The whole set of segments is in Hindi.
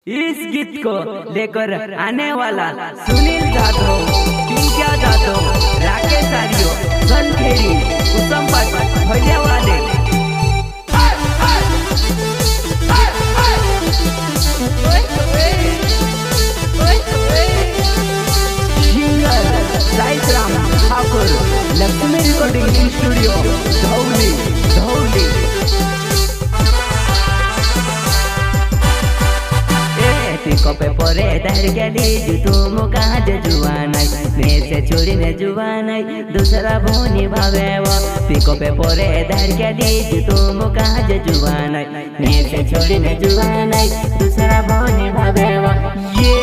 इस गीत को लेकर आने वाला सुनील जाधव, पिंकिया जाधव, राकेश आर्यो, सनखेरी, कुसुम पाठ, भैया वाले। Singer Sairam Thakur, Lakshmi recording studio, धौली धौली। पिकअपे परे दर गली तुम कहाँ जुआनाई मैं से छोड़ी ने जुआनाई दूसरा भोनी भावेव। पिकअपे परे दर गली तुम कहाँ जुआनाई मैं से छोड़ी ने जुआनाई दूसरा भोनी भावेव। ये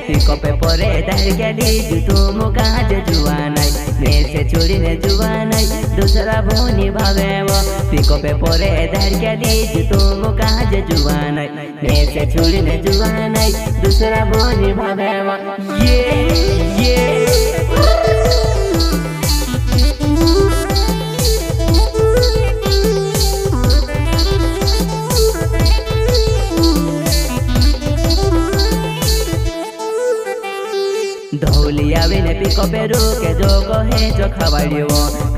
पिकअपे परे दर गली तुम कहाँ जुआनाई मैं से छोड़ी ने जुआनाई दूसरा भोनी भावेव। पिकअपे परे दर गली तुम कहाँ जुआनाई मैं से छोड़ी ने जुआनाई दूसरा भोनी भावेव। ये धौलिया बिने पिकअपे रुके जो कहे जो खबरिव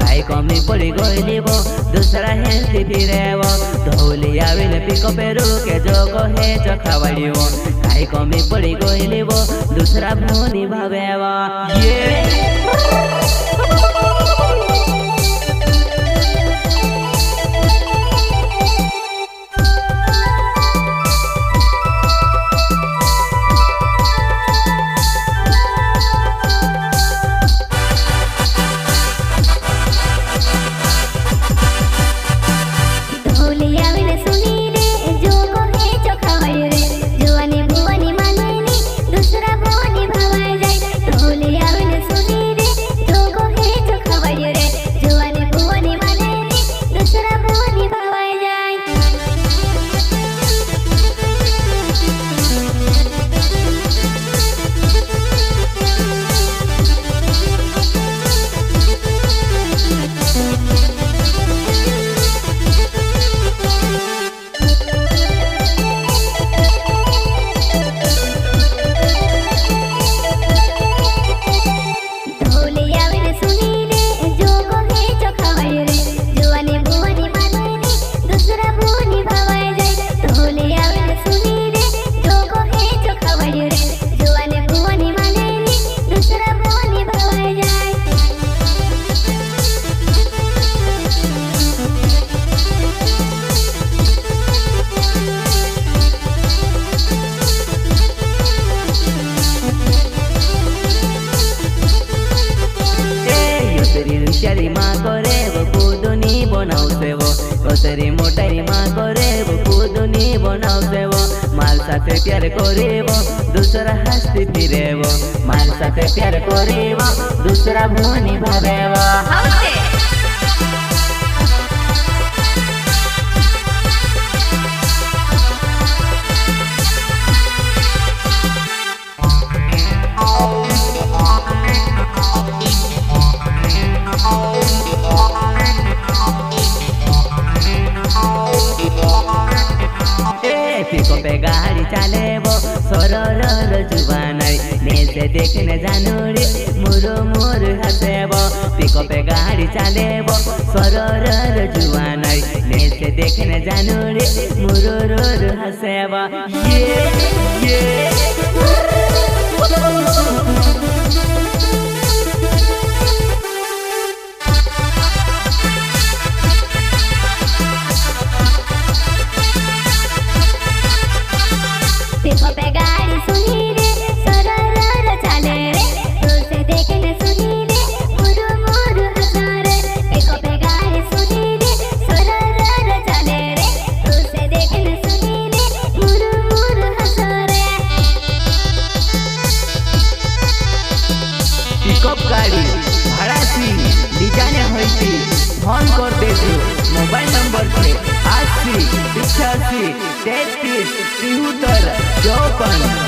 काई कमी पड़ी गइलिव दूसरा हेल्थी फिरेव। धौलिया बिने पिकअपे रुके जो कहे जो खबरिव काई कमी पड़ी गइलिव दूसरा भोनी भावेव। तेरी माँ करे वो कूदनी बनाओ से वो तेरी मोटाई माँ करे वो कूदनी बनाओ से वो माल साथे प्यार करे वो दूसरा हस्ती फिरे वो माल साथे प्यार करे वो दूसरा भोनी भावे वो। पिकअपे गाड़ी चले वो सरर जुआनाई मैं से देखने जानू रे मुरो मोर हंसे वो। पिकअपे गाड़ी चले वो सरर जुआनाई मैं से देखने जानू रे मुरो रोर हंसे वो। ये पिकअपे गाड़ी सुनी रे सरर चले रे तुझसे देखने सुनी रे मुरु मुरु हंसा रे। पिकअपे गाड़ी सुनी रे सरर चले रे तुझसे देखने सुनी रे मुरु मुरु हंसा रे। पिकअप गाड़ी भाड़ा सी डिजाइन होती फोन कर देजो मोबाइल नंबर पे 80 85 33 73 54।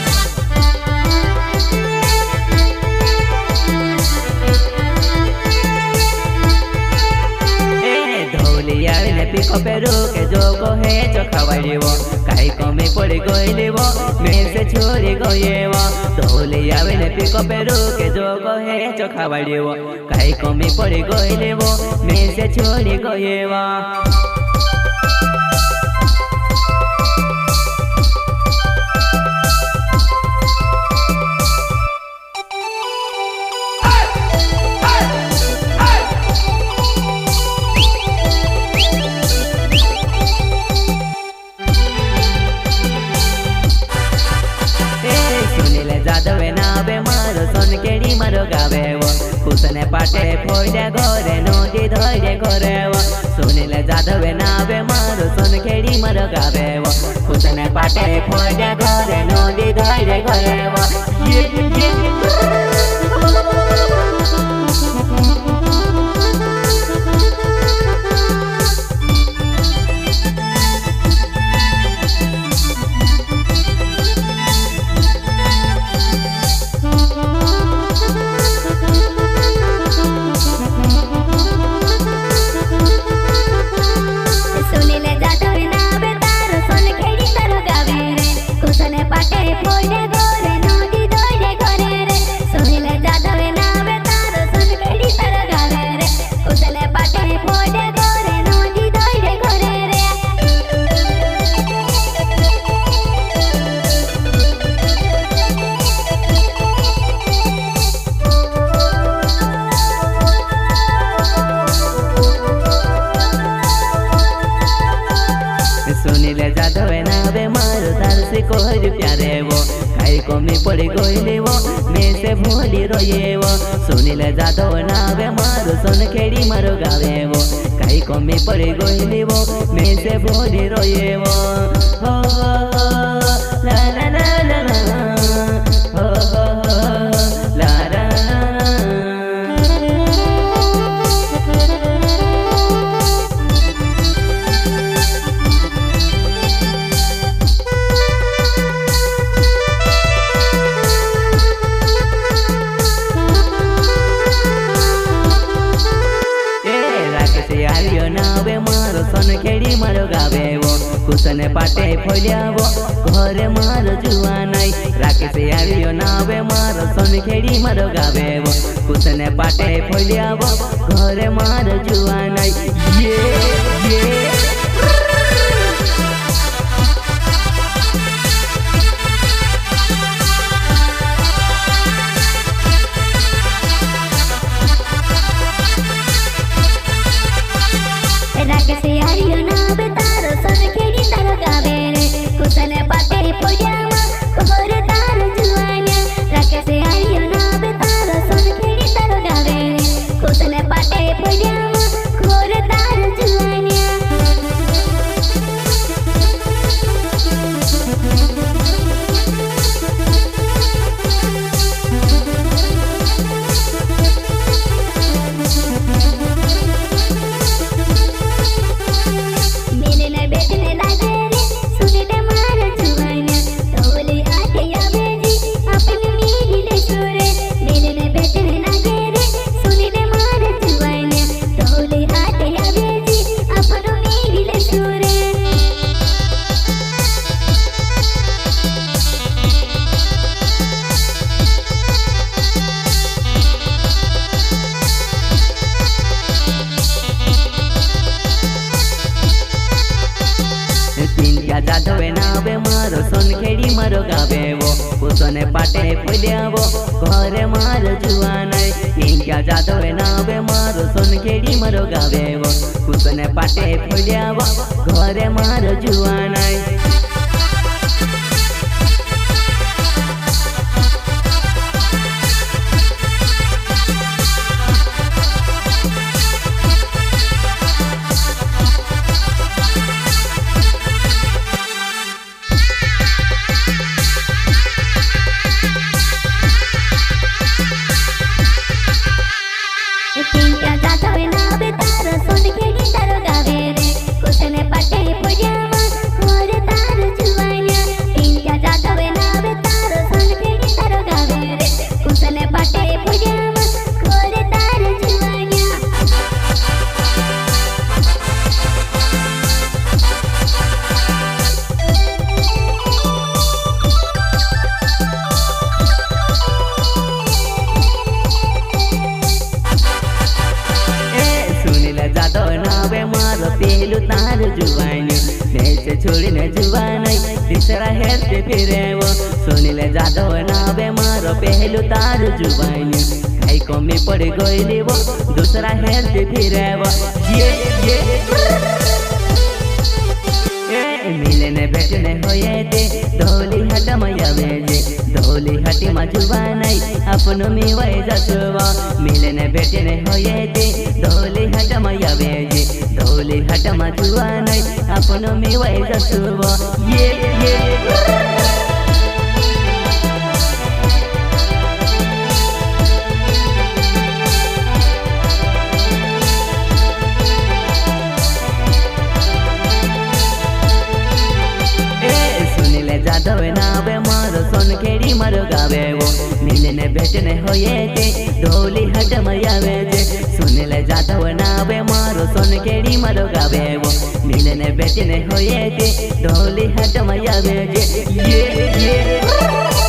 पिकअपे रोके जो कहे चखावाड़ीब काई कमी पड़ी गईलिब में से छोड़ी गईब तोले आवेले पिकअपे रोके जो कहे चखावाड़ीब काई कमी पड़ी गईलिब में से छोड़ी गईब। जादवे नावे मारो सोनकेड़ी मारो गावे वो कुसने पाटे फोड़े गोरे नदी धोड़े गोरे वो सुनीले जादवे नावे मारो सोनकेड़ी मारो गावे वो कुसने पाटे फोड़े गोरे नदी धोड़े गोरे वो सुनीले जादवे नावे मारो तार से कोहर प्यारे वो काई कमी पड़ी गईले वो में से भोली रोये वो सुनीले जादव नावे मारो सोनखेड़ी मारो गावे वो काई कमी पड़ी गईले वो में से भोली रोये वो हो ला ला ला ला ला हो ला ला नावे मारो सोनखेड़ी मारो गावे वो कुसने पाटे फोलियावो घरे मारो जुआनाई राकेश आवियो नावे मारो सोनखेड़ी मारो गावे वो कुसने पाटे फोलियावो घरे मारो जुआनाई ये राकेश आरियो नावे तारो सोनखेड़ी तारो गावे रे कुसने पाटे फोड़ियावा घरे तारो जुआनिया राकेश आरियो नावे तारो सोनखेड़ी तारो गावे रे कुसने पाटे फोड़ियावा घरे तारो जुआनिया जादवे नावे मारो सोनखेड़ी मारो गावे वो कुसने पाटे फोलियावो घरे मारो जुआनाई इनका जादवे नावे मारो सोनखेड़ी मारो गावे वो कुसने पाटे फोलियावो घरे मारो जुआनाई किंका जादवे नावे तारो सोनखेड़ी तारो गावे रे कुसने पाटे फोड़ियावा घरे तारो પહેલું તારું જુવાન્યું મેચ છોડીને જુવાનાઈ તીસરા હેરતે ફેરવો સુનિલ જાદવ નાવે મારો પહેલું તારું જુવાન્યું કઈ કમી પડી ગઈ લેવો દૂસરા હેરતે ફેરવો મિલને ભેટને હોય તે ધોલી હાટમાં આવે છે ધોલી હાટીમાં જુવાનાઈ આપનો મેવાય જસવા મિલને ભેટને હોય તે ધોલી હાટમાં આવે છે ધોલી હાટમાં જુવાનાઈ આપનો મેવાય જસવા જાદવ નાવે મારો સોનખેડી મારો ગાવેવો મિલને ભેટને હોય તે ધોલી હાટમાં આવે છે સુનિલ જાદવ નાવે મારો સોનખેડી મારો ગાવેવો મિલને ભેટને હોય તે ધોલી હાટમાં આવે છે